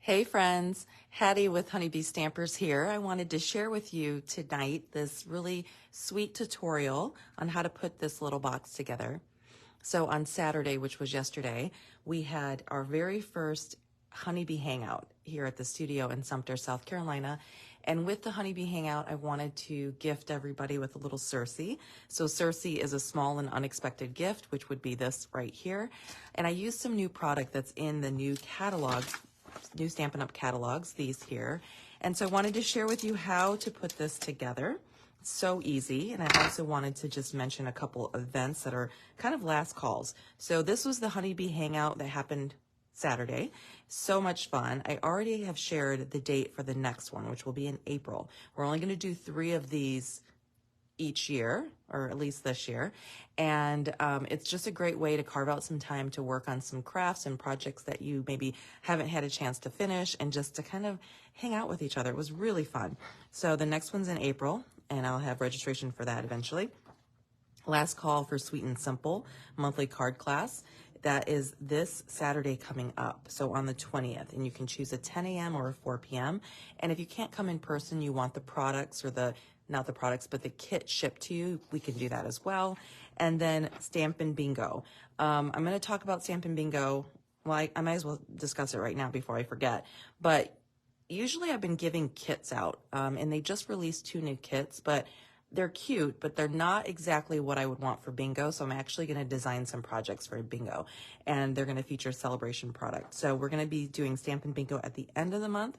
Hey friends, Hattie with Honeybee Stampers here. I wanted to share with you tonight this really sweet tutorial on how to put this little box together. So on Saturday, which was yesterday, we had our very first Honeybee Hangout here at the studio in Sumter, South Carolina. And with the Honeybee Hangout, I wanted to gift everybody with a little Surcee. So Surcee is a small and unexpected gift, which would be this right here. And I used some new product that's in the new catalog, new Stampin' Up! Catalogs, these here. And so I wanted to share with you how to put this together. It's so easy. And I also wanted to just mention a couple events that are kind of last calls. So this was the Honeybee Hangout that happened Saturday. So much fun. I already have shared the date for the next one, which will be in April. We're only going to do 3 of these each year, or at least this year. And it's just a great way to carve out some time to work on some crafts and projects that you maybe haven't had a chance to finish, and just to kind of hang out with each other. It was really fun. So the next one's in April, and I'll have registration for that eventually. Last call for Sweet and Simple monthly card class. That is this Saturday coming up, so on the 20th, and you can choose a 10 a.m. or a 4 p.m. And if you can't come in person, you want the products, or not the products, but the kit shipped to you, we can do that as well. And then Stampin BINGO. I'm going to talk about Stampin BINGO. Well, I might as well discuss it right now before I forget. But usually I've been giving kits out, and they just released 2 new kits, but they're cute, but they're not exactly what I would want for bingo. So I'm actually going to design some projects for bingo, and they're going to feature celebration products. So we're going to be doing Stampin' Bingo at the end of the month.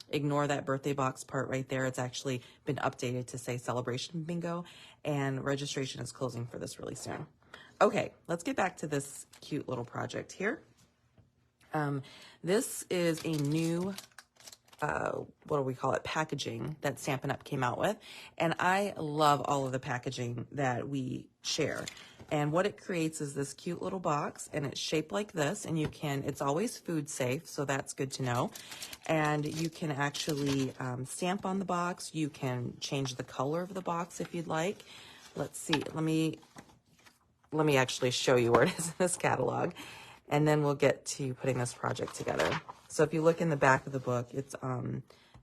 Ignore that birthday box part right there. It's actually been updated to say celebration bingo, and registration is closing for this really soon. Okay, let's get back to this cute little project here. This is a new what do we call it, packaging that Stampin' Up! Came out with. And I love all of the packaging that we share. And what it creates is this cute little box, and it's shaped like this, and it's always food safe, so that's good to know. And you can actually stamp on the box. You can change the color of the box if you'd like. Let's see, let me actually show you where it is in this catalog, and then we'll get to putting this project together. So if you look in the back of the book, it's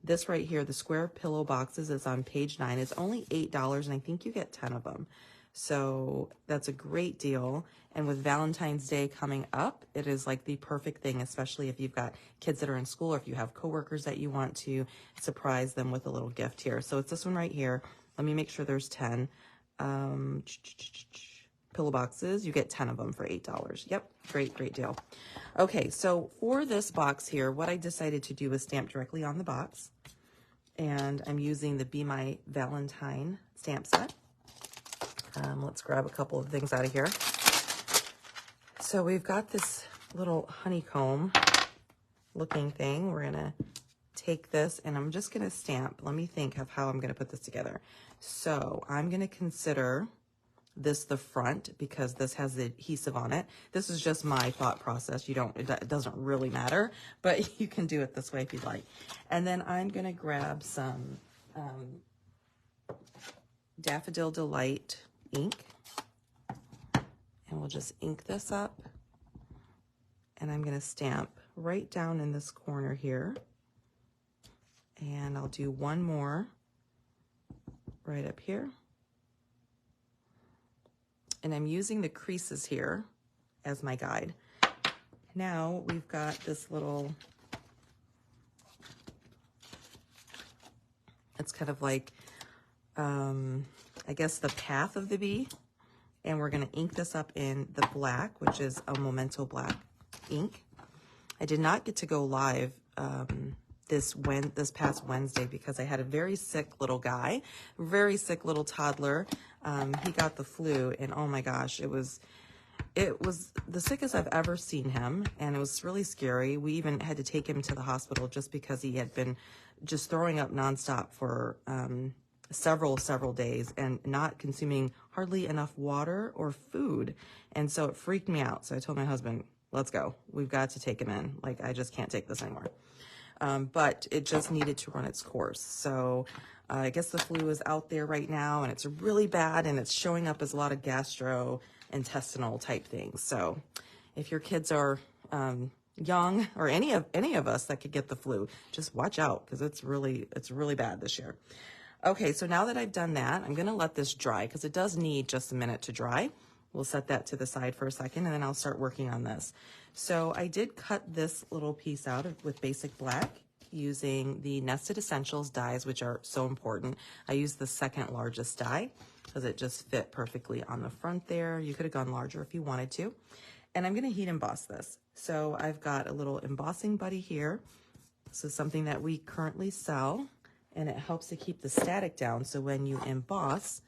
this right here, the square pillow boxes, is on page 9. It's only $8, and I think you get 10 of them. So that's a great deal. And with Valentine's Day coming up, it is like the perfect thing, especially if you've got kids that are in school, or if you have coworkers that you want to surprise them with a little gift here. So it's this one right here. Let me make sure there's 10. Pillow boxes, you get 10 of them for $8. Yep, great deal. Okay, so for this box here, what I decided to do was stamp directly on the box, and I'm using the Be My Valentine stamp set. Let's grab a couple of things out of here. So we've got this little honeycomb looking thing. We're gonna take this, and I'm just gonna stamp. Let me think of how I'm gonna put this together. So I'm gonna consider this the front, because this has the adhesive on it. This is just my thought process. It doesn't really matter, but you can do it this way if you'd like. And then I'm gonna grab some Daffodil Delight ink, and we'll just ink this up, and I'm gonna stamp right down in this corner here, and I'll do one more right up here. And I'm using the creases here as my guide. Now we've got this little, it's kind of like, I guess the path of the bee. And we're gonna ink this up in the black, which is a Memento black ink. I did not get to go live this past Wednesday, because I had a very sick little guy, very sick little toddler. He got the flu, and oh my gosh, it was the sickest I've ever seen him, and it was really scary. We even had to take him to the hospital just because he had been just throwing up nonstop for several days, and not consuming hardly enough water or food. And so it freaked me out. So I told my husband, let's go. We've got to take him in. Like, I just can't take this anymore. But it just needed to run its course. So I guess the flu is out there right now, and it's really bad, and it's showing up as a lot of gastrointestinal type things. So if your kids are young, or any of us that could get the flu. Just watch out, because it's really bad this year. Okay, so now that I've done that, I'm gonna let this dry because it does need just a minute to dry. We'll set that to the side for a second, and then I'll start working on this. So I did cut this little piece out with Basic Black using the Nested Essentials dies, which are so important. I used the second largest die because it just fit perfectly on the front there. You could have gone larger if you wanted to. And I'm gonna heat emboss this. So I've got a little embossing buddy here. This is something that we currently sell, and it helps to keep the static down. So when you emboss,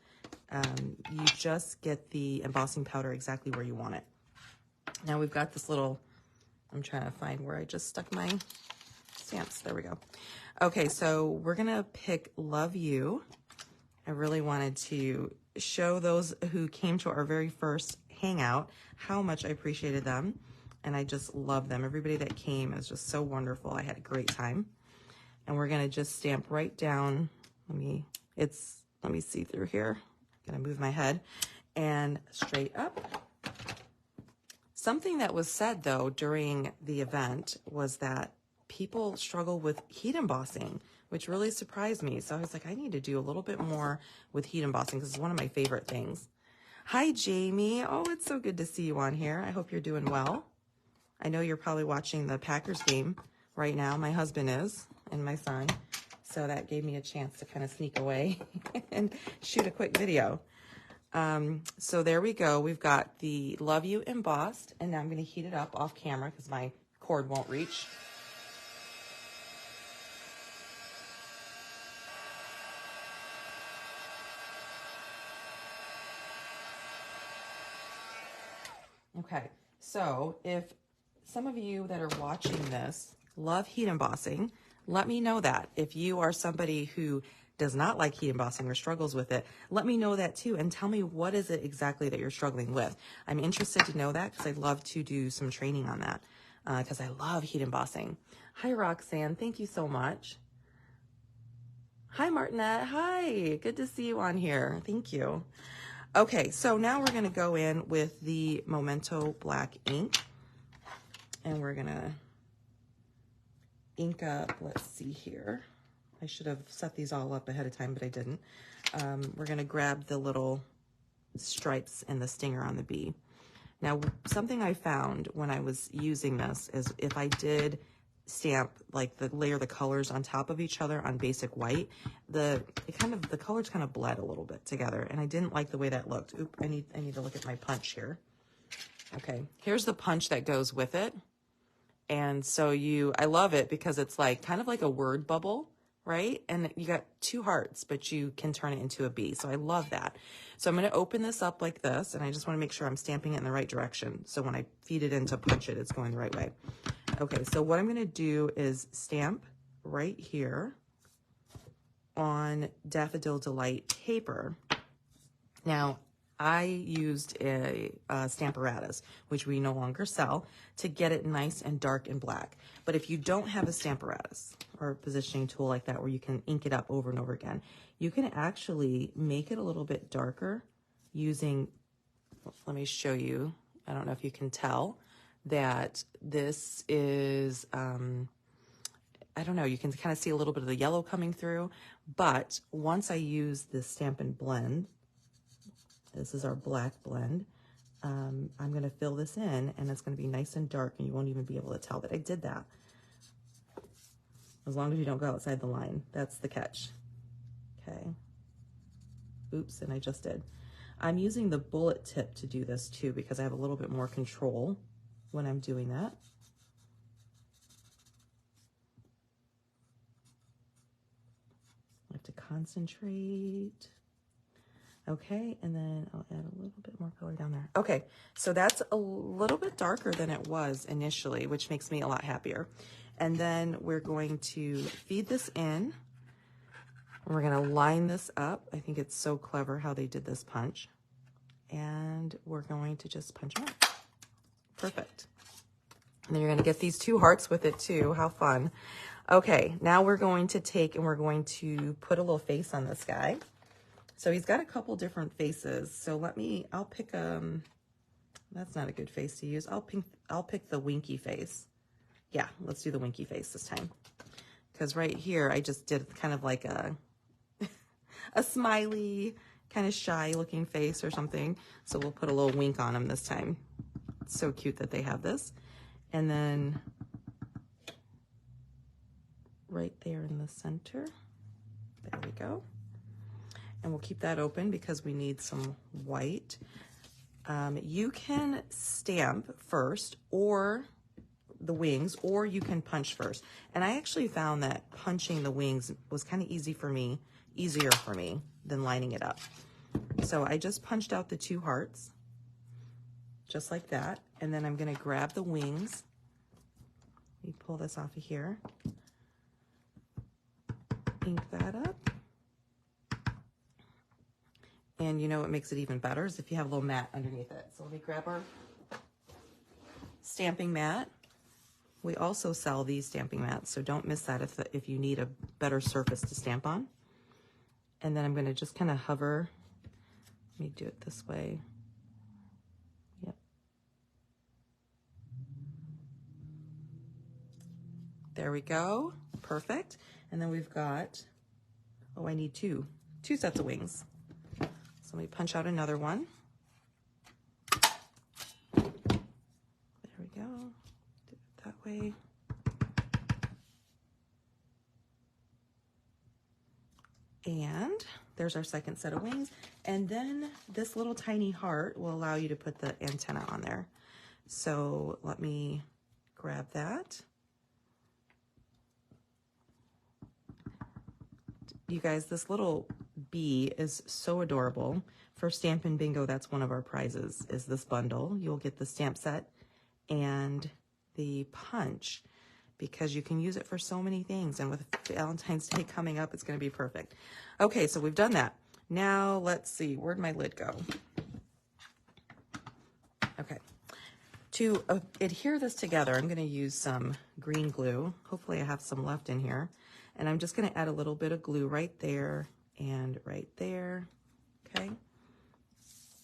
you just get the embossing powder exactly where you want it. Now we've got this little, I'm trying to find where I just stuck my stamps. There we go. Okay, so we're gonna pick Love You. I really wanted to show those who came to our very first hangout how much I appreciated them, and I just love them. Everybody that came is just so wonderful. I had a great time. And we're gonna just stamp right down. Let me see through here. I'm gonna move my head and straight up. Something that was said though during the event was that people struggle with heat embossing, which really surprised me. So I was like, I need to do a little bit more with heat embossing because it's one of my favorite things. Hi, Jamie. Oh, it's so good to see you on here. I hope you're doing well. I know you're probably watching the Packers game right now. My husband is, and my son. So that gave me a chance to kind of sneak away and shoot a quick video. So there we go. We've got the Love You embossed, and now I'm going to heat it up off camera because my cord won't reach. Okay, so if some of you that are watching this love heat embossing, let me know that. If you are somebody who does not like heat embossing or struggles with it, let me know that too, and tell me what is it exactly that you're struggling with. I'm interested to know that because I'd love to do some training on that because I love heat embossing. Hi, Roxanne. Thank you so much. Hi, Martinette. Hi. Good to see you on here. Thank you. Okay, so now we're going to go in with the Memento Black ink, and we're going to ink up, let's see here. I should have set these all up ahead of time, but I didn't. We're going to grab the little stripes and the stinger on the bee. Now, something I found when I was using this is if I did stamp, like layer the colors on top of each other on basic white, the colors kind of bled a little bit together, and I didn't like the way that looked. Oop, I need to look at my punch here. Okay, here's the punch that goes with it. And so I love it because it's like kind of like a word bubble, right? And you got two hearts, but you can turn it into a bee. So I love that. So I'm going to open this up like this, and I just want to make sure I'm stamping it in the right direction. So when I feed it in to punch it, it's going the right way. Okay, so what I'm going to do is stamp right here on Daffodil Delight paper. Now, I used a Stamparatus, which we no longer sell, to get it nice and dark and black. But if you don't have a Stamparatus or a positioning tool like that where you can ink it up over and over again, you can actually make it a little bit darker using, let me show you, I don't know if you can tell, that this is, I don't know, you can kind of see a little bit of the yellow coming through, but once I use this Stampin' Blend, this is our black blend, I'm going to fill this in, and it's going to be nice and dark, and you won't even be able to tell that I did that. As long as you don't go outside the line. That's the catch. Okay. Oops, and I just did. I'm using the bullet tip to do this too because I have a little bit more control when I'm doing that. I have to concentrate. Okay, and then I'll add a little bit more color down there. Okay, so that's a little bit darker than it was initially, which makes me a lot happier. And then we're going to feed this in. We're gonna line this up. I think it's so clever how they did this punch. And we're going to just punch them out. Perfect. And then you're gonna get these two hearts with it too. How fun. Okay, now we're going to take and we're going to put a little face on this guy. So he's got a couple different faces. So I'll pick, that's not a good face to use. I'll pick the winky face. Yeah, let's do the winky face this time. Because right here, I just did kind of like a smiley, kind of shy looking face or something. So we'll put a little wink on them this time. It's so cute that they have this. And then right there in the center, there we go. And we'll keep that open because we need some white. You can stamp first, or the wings, or you can punch first. And I actually found that punching the wings was kind of easier for me than lining it up. So I just punched out the 2 hearts, just like that. And then I'm gonna grab the wings. Let me pull this off of here. Ink that up. And you know what makes it even better is if you have a little mat underneath it. So let me grab our stamping mat. We also sell these stamping mats, so don't miss that if you need a better surface to stamp on. And then I'm going to just kind of hover. Let me do it this way. Yep. There we go. Perfect. And then we've got, oh, I need two sets of wings. So let me punch out another one. There we go. Do it that way. And there's our second set of wings. And then this little tiny heart will allow you to put the antenna on there. So let me grab that. You guys, this little bee is so adorable. For Stampin' Bingo, that's one of our prizes, is this bundle. You'll get the stamp set and the punch, because you can use it for so many things. And with Valentine's Day coming up, it's going to be perfect. Okay, so we've done that. Now let's see, where'd my lid go? Okay, to adhere this together, I'm going to use some green glue. Hopefully I have some left in here. And I'm just going to add a little bit of glue right there and right there, okay?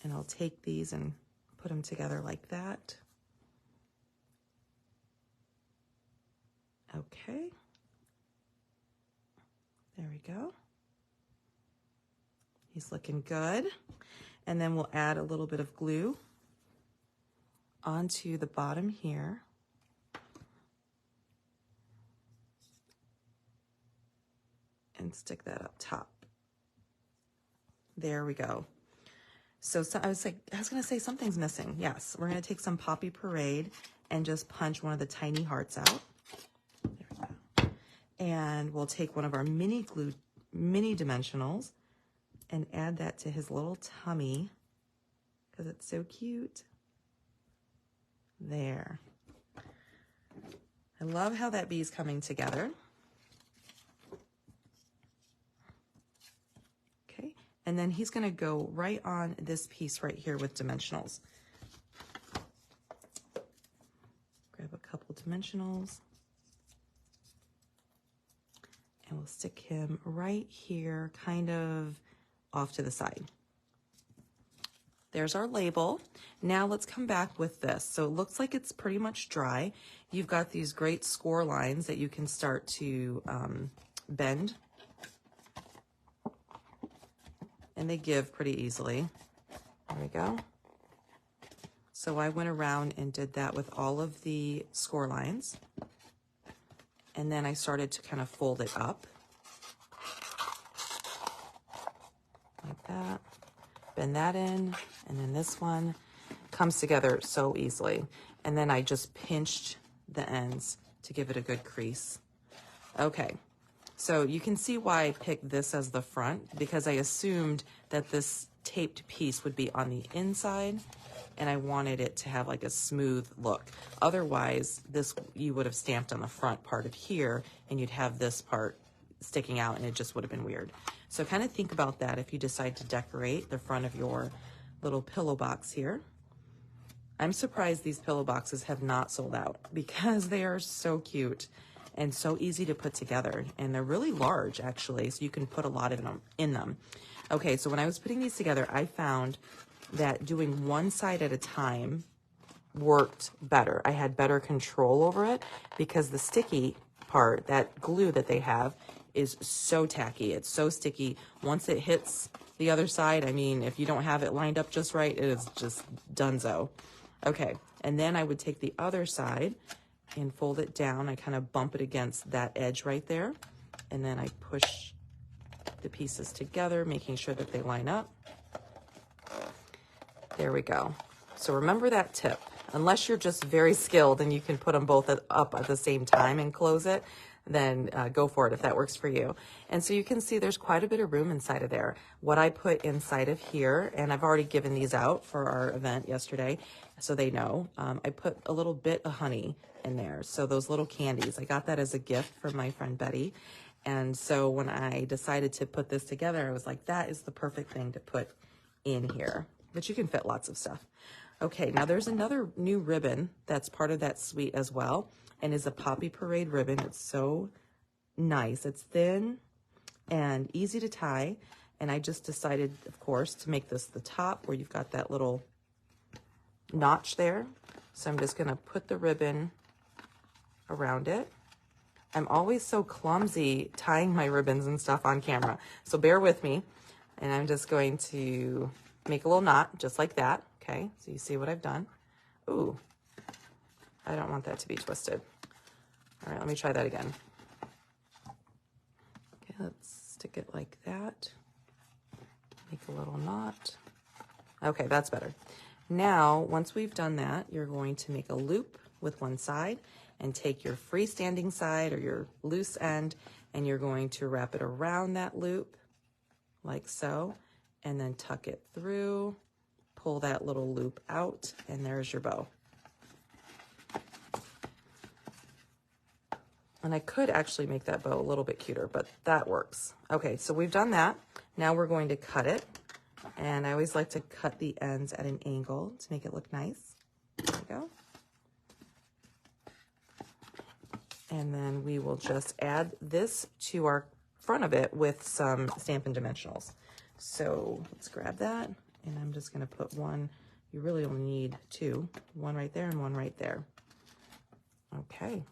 And I'll take these and put them together like that. Okay. There we go. He's looking good. And then we'll add a little bit of glue onto the bottom here. And stick that up top. There we go. So I was gonna say something's missing. Yes, we're gonna take some Poppy Parade and just punch one of the tiny hearts out. There we go. And we'll take one of our mini dimensionals and add that to his little tummy because it's so cute. There. I love how that bee's coming together. And then he's going to go right on this piece right here with dimensionals. Grab a couple dimensionals. And we'll stick him right here, kind of off to the side. There's our label. Now let's come back with this. So it looks like it's pretty much dry. You've got these great score lines that you can start to bend. And they give pretty easily. There we go. So I went around and did that with all of the score lines. And then I started to kind of fold it up. Like that. Bend that in. And then this one comes together so easily. And then I just pinched the ends to give it a good crease. Okay. So you can see why I picked this as the front, because I assumed that this taped piece would be on the inside and I wanted it to have like a smooth look. Otherwise, this you would have stamped on the front part of here and you'd have this part sticking out and it just would have been weird. So kind of think about that if you decide to decorate the front of your little pillow box here. I'm surprised these pillow boxes have not sold out because they are so cute and so easy to put together. And they're really large, actually, so you can put a lot of them in them. Okay, so when I was putting these together, I found that doing one side at a time worked better. I had better control over it because the sticky part, that glue that they have, is so tacky. It's so sticky. Once it hits the other side, I mean, if you don't have it lined up just right, it is just donezo. Okay, and then I would take the other side and fold it down. I kind of bump it against that edge right there, and then I push the pieces together, making sure that they line up. There we go. So remember that tip. Unless you're just very skilled and you can put them both up at the same time and close it, then go for it if that works for you. And so you can see there's quite a bit of room inside of there. What I put inside of here, and I've already given these out for our event yesterday, so they know, I put a little bit of honey in there. So those little candies, I got that as a gift from my friend Betty. And so when I decided to put this together, I was like, that is the perfect thing to put in here. But you can fit lots of stuff. Okay, now there's another new ribbon that's part of that suite as well, and is a Poppy Parade ribbon. It's so nice. It's thin and easy to tie, and I just decided, of course, to make this the top where you've got that little notch there. So I'm just gonna put the ribbon around it. I'm always so clumsy tying my ribbons and stuff on camera, so bear with me. And I'm just going to make a little knot just like that. Okay, so you see what I've done. Ooh, I don't want that to be twisted. All right, let me try that again. Okay, let's stick it like that. Make a little knot. Okay, that's better. Now, once we've done that, you're going to make a loop with one side and take your freestanding side or your loose end, and you're going to wrap it around that loop like so, and then tuck it through, pull that little loop out, and there's your bow. And I could actually make that bow a little bit cuter, but that works. Okay, so we've done that. Now we're going to cut it. And I always like to cut the ends at an angle to make it look nice. There we go. And then we will just add this to our front of it with some Stampin' Dimensionals. So let's grab that, and I'm just gonna put one. You really only need two, one right there and one right there. Okay.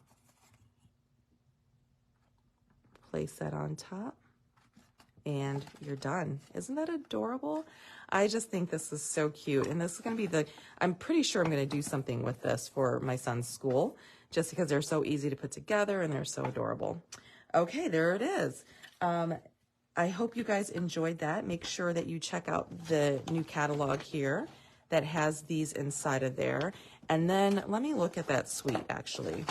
Place that on top, and you're done. Isn't that adorable? I just think this is so cute, and this is gonna be I'm pretty sure I'm gonna do something with this for my son's school, just because they're so easy to put together and they're so adorable. Okay, there it is. I hope you guys enjoyed that. Make sure that you check out the new catalog here that has these inside of there. And then let me look at that suite actually.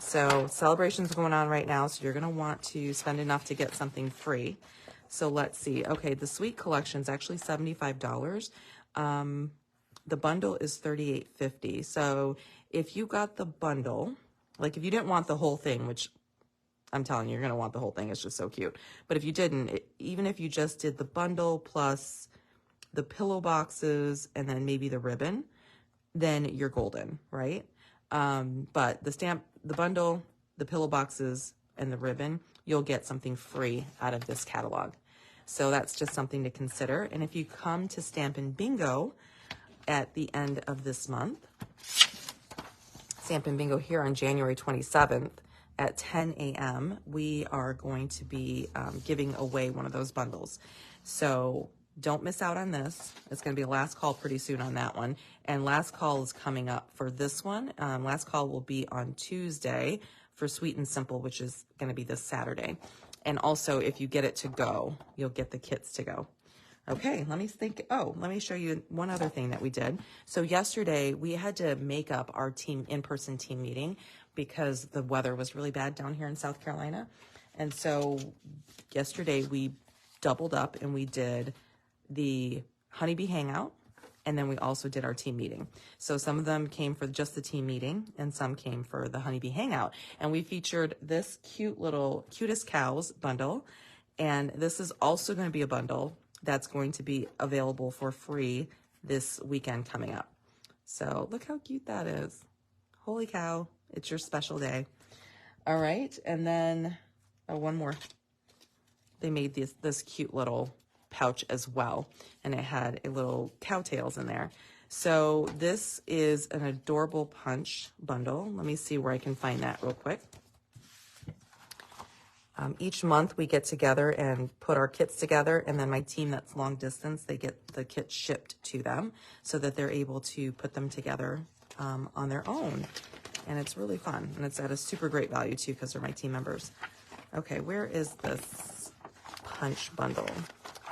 So celebration's going on right now, so you're gonna want to spend enough to get something free. So let's see. Okay, the suite collection is actually $75. The bundle is $38.50. So if you got the bundle, like if you didn't want the whole thing, which I'm telling you, you're going to want the whole thing. It's just so cute. But if you didn't, even if you just did the bundle plus the pillow boxes and then maybe the ribbon, then you're golden, right? But the bundle, the pillow boxes, and the ribbon, you'll get something free out of this catalog. So that's just something to consider. And if you come to Stampin' Bingo at the end of this month, Stampin' Bingo here on January 27th, at 10 a.m., we are going to be giving away one of those bundles. So don't miss out on this. It's going to be a last call pretty soon on that one. And last call is coming up for this one. Last call will be on Tuesday for Sweet and Simple, which is going to be this Saturday. And also, if you get it to go, you'll get the kits to go. Okay, let me show you one other thing that we did. So yesterday, we had to make up our in-person team meeting because the weather was really bad down here in South Carolina. And so yesterday, we doubled up and we did the Honeybee Hangout, and then we also did our team meeting. So some of them came for just the team meeting, and some came for the Honeybee Hangout. And we featured this cute little Cutest Cows bundle, and this is also going to be a bundle that's going to be available for free this weekend coming up. So look how cute that is. Holy cow, it's your special day. All right, and then one more. They made this cute little pouch as well, and it had a little cowtails in there. So this is an adorable punch bundle. Let me see where I can find that real quick. Each month we get together and put our kits together, and then my team that's long distance, they get the kits shipped to them so that they're able to put them together on their own. And it's really fun, and it's at a super great value too because they're my team members. Okay, where is this punch bundle?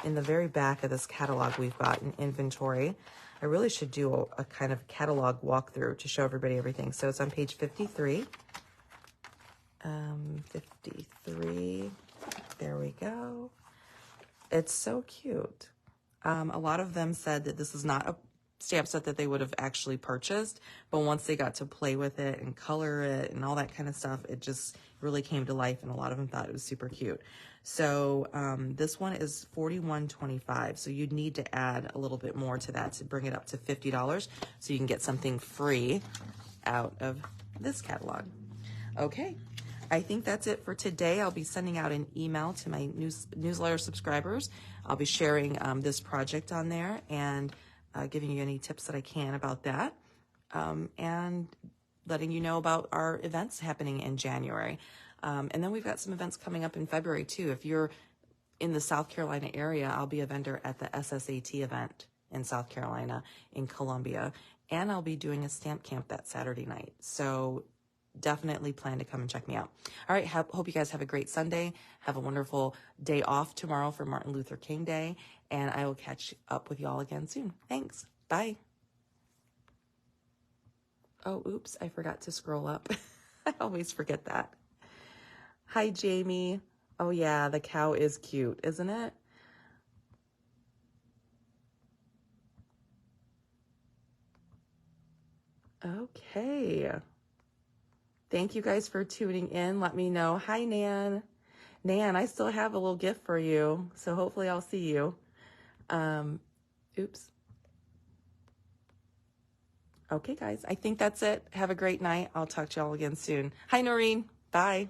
In the very back of this catalog, we've got an inventory. I really should do a kind of catalog walkthrough to show everybody everything. So it's on page 53. 53, there we go. It's so cute. A lot of them said that this is not a stamp set that they would have actually purchased, but once they got to play with it and color it and all that kind of stuff, it just really came to life, and a lot of them thought it was super cute. So this one is $41.25, so you'd need to add a little bit more to that to bring it up to $50 so you can get something free out of this catalog. Okay, I think that's it for today. I'll be sending out an email to my newsletter subscribers. I'll be sharing this project on there and giving you any tips that I can about that, and letting you know about our events happening in January. And then we've got some events coming up in February too. If you're in the South Carolina area, I'll be a vendor at the SSAT event in South Carolina in Columbia, and I'll be doing a stamp camp that Saturday night. So definitely plan to come and check me out. All right, hope you guys have a great Sunday. Have a wonderful day off tomorrow for Martin Luther King Day, and I will catch up with y'all again soon. Thanks. Bye. Oh, oops, I forgot to scroll up. I always forget that. Hi, Jamie. Oh yeah, the cow is cute, isn't it? Okay. Thank you guys for tuning in. Let me know. Hi, Nan. Nan, I still have a little gift for you, so hopefully I'll see you. Oops. Okay, guys, I think that's it. Have a great night. I'll talk to y'all again soon. Hi, Noreen. Bye.